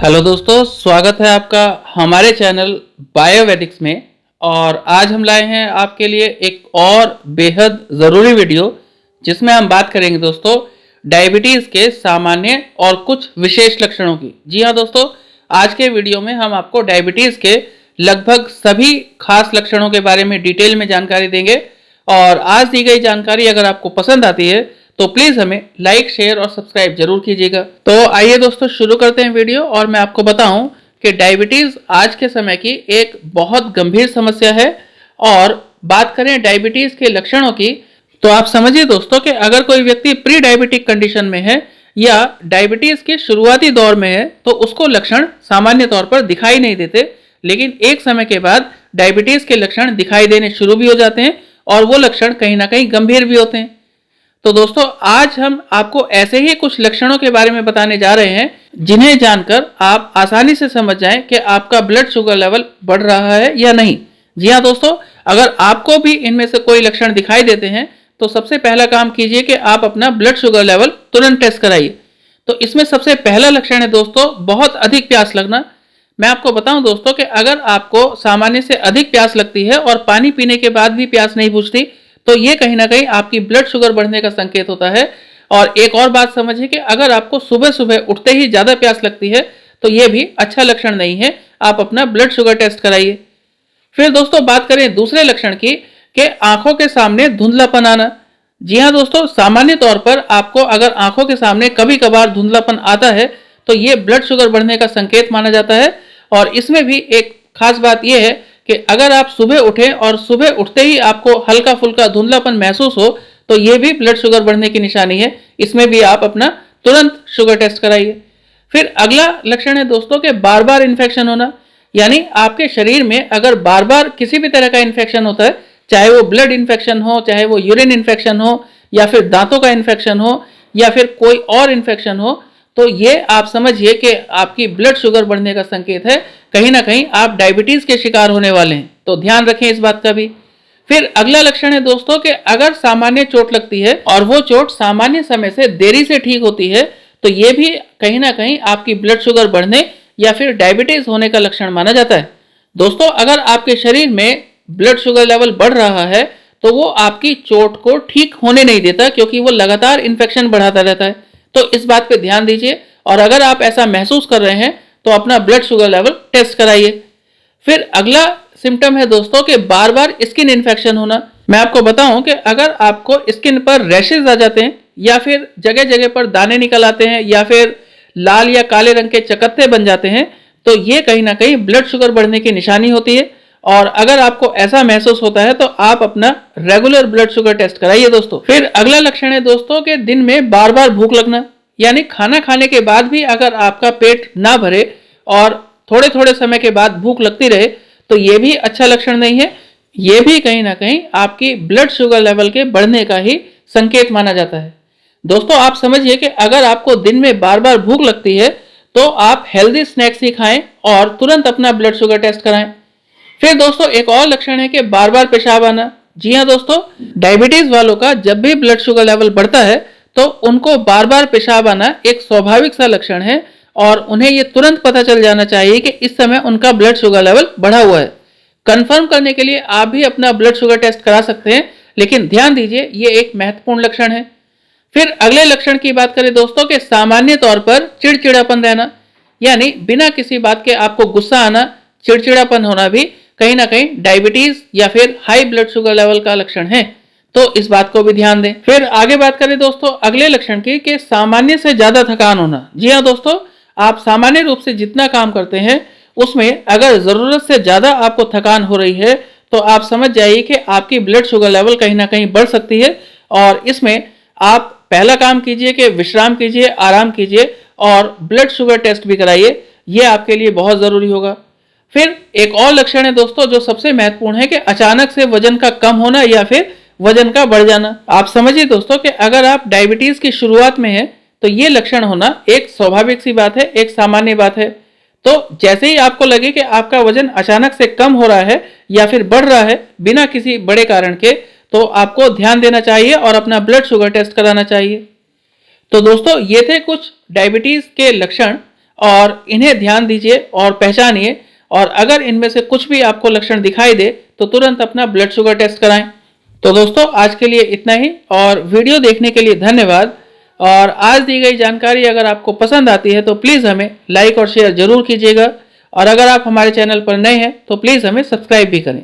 Hello दोस्तों, स्वागत है आपका हमारे चैनल बायोवेदिक्स में। और आज हम लाए हैं आपके लिए एक और बेहद ज़रूरी वीडियो जिसमें हम बात करेंगे दोस्तों डायबिटीज़ के सामान्य और कुछ विशेष लक्षणों की। जी हाँ दोस्तों, आज के वीडियो में हम आपको डायबिटीज़ के लगभग सभी खास लक्षणों के बारे में डिटेल में जानकारी देंगे। और आज दी गई जानकारी अगर आपको पसंद आती है तो प्लीज़ हमें लाइक, शेयर और सब्सक्राइब जरूर कीजिएगा। तो आइए दोस्तों शुरू करते हैं वीडियो। और मैं आपको बताऊं कि डायबिटीज़ आज के समय की एक बहुत गंभीर समस्या है। और बात करें डायबिटीज़ के लक्षणों की तो आप समझिए दोस्तों कि अगर कोई व्यक्ति प्री डायबिटिक कंडीशन में है या डायबिटीज़ के शुरुआती दौर में है तो उसको लक्षण सामान्य तौर पर दिखाई नहीं देते, लेकिन एक समय के बाद डायबिटीज़ के लक्षण दिखाई देने शुरू भी हो जाते हैं और वो लक्षण कहीं ना कहीं गंभीर भी होते हैं। तो दोस्तों आज हम आपको ऐसे ही कुछ लक्षणों के बारे में बताने जा रहे हैं जिन्हें जानकर आप आसानी से समझ जाएं कि आपका ब्लड शुगर लेवल बढ़ रहा है या नहीं। जी हाँ दोस्तों, अगर आपको भी इनमें से कोई लक्षण दिखाई देते हैं तो सबसे पहला काम कीजिए कि आप अपना ब्लड शुगर लेवल तुरंत टेस्ट कराइए। तो इसमें सबसे पहला लक्षण है दोस्तों बहुत अधिक प्यास लगना। मैं आपको बताऊं दोस्तों कि अगर आपको सामान्य से अधिक प्यास लगती है और पानी पीने के बाद भी प्यास नहीं बुझती तो ये कहीं ना कहीं आपकी ब्लड शुगर बढ़ने का संकेत होता है। और एक और बात समझिए कि अगर आपको सुबह सुबह उठते ही ज़्यादा प्यास लगती है तो ये भी अच्छा लक्षण नहीं है, आप अपना ब्लड शुगर टेस्ट कराइए। फिर दोस्तों बात करें दूसरे लक्षण की कि आंखों के सामने धुंधलापन आना। जी हाँ दोस्तों, सामान्य तौर पर आपको अगर आंखों के सामने कभी कभार धुंधलापन आता है तो ये ब्लड शुगर बढ़ने का संकेत माना जाता है। और इसमें भी एक खास बात यह है कि अगर आप सुबह उठें और सुबह उठते ही आपको हल्का फुल्का धुंधलापन महसूस हो तो ये भी ब्लड शुगर बढ़ने की निशानी है। इसमें भी आप अपना तुरंत शुगर टेस्ट कराइए। फिर अगला लक्षण है दोस्तों कि बार बार इन्फेक्शन होना, यानी आपके शरीर में अगर बार बार किसी भी तरह का इन्फेक्शन होता है, चाहे वो ब्लड इन्फेक्शन हो, चाहे वो यूरिन इन्फेक्शन हो, या फिर दांतों का इन्फेक्शन हो, या फिर कोई और इन्फेक्शन हो, तो ये आप समझिए कि आपकी ब्लड शुगर बढ़ने का संकेत है। कहीं ना कहीं आप डायबिटीज़ के शिकार होने वाले हैं, तो ध्यान रखें इस बात का भी। फिर अगला लक्षण है दोस्तों कि अगर सामान्य चोट लगती है और वो चोट सामान्य समय से देरी से ठीक होती है तो ये भी कहीं ना कहीं आपकी ब्लड शुगर बढ़ने या फिर डायबिटीज़ होने का लक्षण माना जाता है। दोस्तों अगर आपके शरीर में ब्लड शुगर लेवल बढ़ रहा है तो वो आपकी चोट को ठीक होने नहीं देता, क्योंकि वो लगातार इन्फेक्शन बढ़ाता रहता है। तो इस बात पे ध्यान दीजिए और अगर आप ऐसा महसूस कर रहे हैं तो अपना ब्लड शुगर लेवल टेस्ट कराइए। फिर अगला सिम्टम है दोस्तों कि बार बार स्किन इन्फेक्शन होना। मैं आपको बताऊं कि अगर आपको स्किन पर रैशेज आ जाते हैं या फिर जगह जगह पर दाने निकल आते हैं या फिर लाल या काले रंग के चकत्ते बन जाते हैं तो ये कहीं ना कहीं ब्लड शुगर बढ़ने की निशानी होती है। और अगर आपको ऐसा महसूस होता है तो आप अपना रेगुलर ब्लड शुगर टेस्ट कराइए दोस्तों। फिर अगला लक्षण है दोस्तों कि दिन में बार बार भूख लगना, यानी खाना खाने के बाद भी अगर आपका पेट ना भरे और थोड़े थोड़े समय के बाद भूख लगती रहे तो ये भी अच्छा लक्षण नहीं है। ये भी कहीं ना कहीं आपकी ब्लड शुगर लेवल के बढ़ने का ही संकेत माना जाता है। दोस्तों आप समझिए कि अगर आपको दिन में बार बार भूख लगती है तो आप हेल्दी स्नैक्स ही खाएं और तुरंत अपना ब्लड शुगर टेस्ट कराएं। फिर दोस्तों एक और लक्षण है कि बार बार पेशाब आना। जी हाँ दोस्तों, डायबिटीज वालों का जब भी ब्लड शुगर लेवल बढ़ता है तो उनको बार बार पेशाब आना एक स्वाभाविक सा लक्षण है और उन्हें ये तुरंत पता चल जाना चाहिए कि इस समय उनका ब्लड शुगर लेवल बढ़ा हुआ है। कंफर्म करने के लिए आप भी अपना ब्लड शुगर टेस्ट करा सकते हैं, लेकिन ध्यान दीजिए ये एक महत्वपूर्ण लक्षण है। फिर अगले लक्षण की बात करें दोस्तों कि सामान्य तौर पर चिड़चिड़ापन रहना, यानी बिना किसी बात के आपको गुस्सा आना, चिड़चिड़ापन होना भी कहीं ना कहीं डायबिटीज या फिर हाई ब्लड शुगर लेवल का लक्षण है। तो इस बात को भी ध्यान दें। फिर आगे बात करें दोस्तों अगले लक्षण की कि सामान्य से ज्यादा थकान होना। जी हाँ दोस्तों, आप सामान्य रूप से जितना काम करते हैं उसमें अगर जरूरत से ज्यादा आपको थकान हो रही है तो आप समझ जाइए कि आपकी ब्लड शुगर लेवल कहीं ना कहीं बढ़ सकती है। और इसमें आप पहला काम कीजिए कि विश्राम कीजिए, आराम कीजिए और ब्लड शुगर टेस्ट भी कराइए, ये आपके लिए बहुत जरूरी होगा। फिर एक और लक्षण है दोस्तों जो सबसे महत्वपूर्ण है कि अचानक से वजन का कम होना या फिर वजन का बढ़ जाना। आप समझिए दोस्तों कि अगर आप डायबिटीज की शुरुआत में हैं तो ये लक्षण होना एक स्वाभाविक सी बात है, एक सामान्य बात है। तो जैसे ही आपको लगे कि आपका वजन अचानक से कम हो रहा है या फिर बढ़ रहा है बिना किसी बड़े कारण के, तो आपको ध्यान देना चाहिए और अपना ब्लड शुगर टेस्ट कराना चाहिए। तो दोस्तों ये थे कुछ डायबिटीज के लक्षण। और इन्हें ध्यान दीजिए और पहचानिए, और अगर इनमें से कुछ भी आपको लक्षण दिखाई दे तो तुरंत अपना ब्लड शुगर टेस्ट कराएं। तो दोस्तों आज के लिए इतना ही, और वीडियो देखने के लिए धन्यवाद। और आज दी गई जानकारी अगर आपको पसंद आती है तो प्लीज़ हमें लाइक और शेयर जरूर कीजिएगा, और अगर आप हमारे चैनल पर नए हैं तो प्लीज़ हमें सब्सक्राइब भी करें।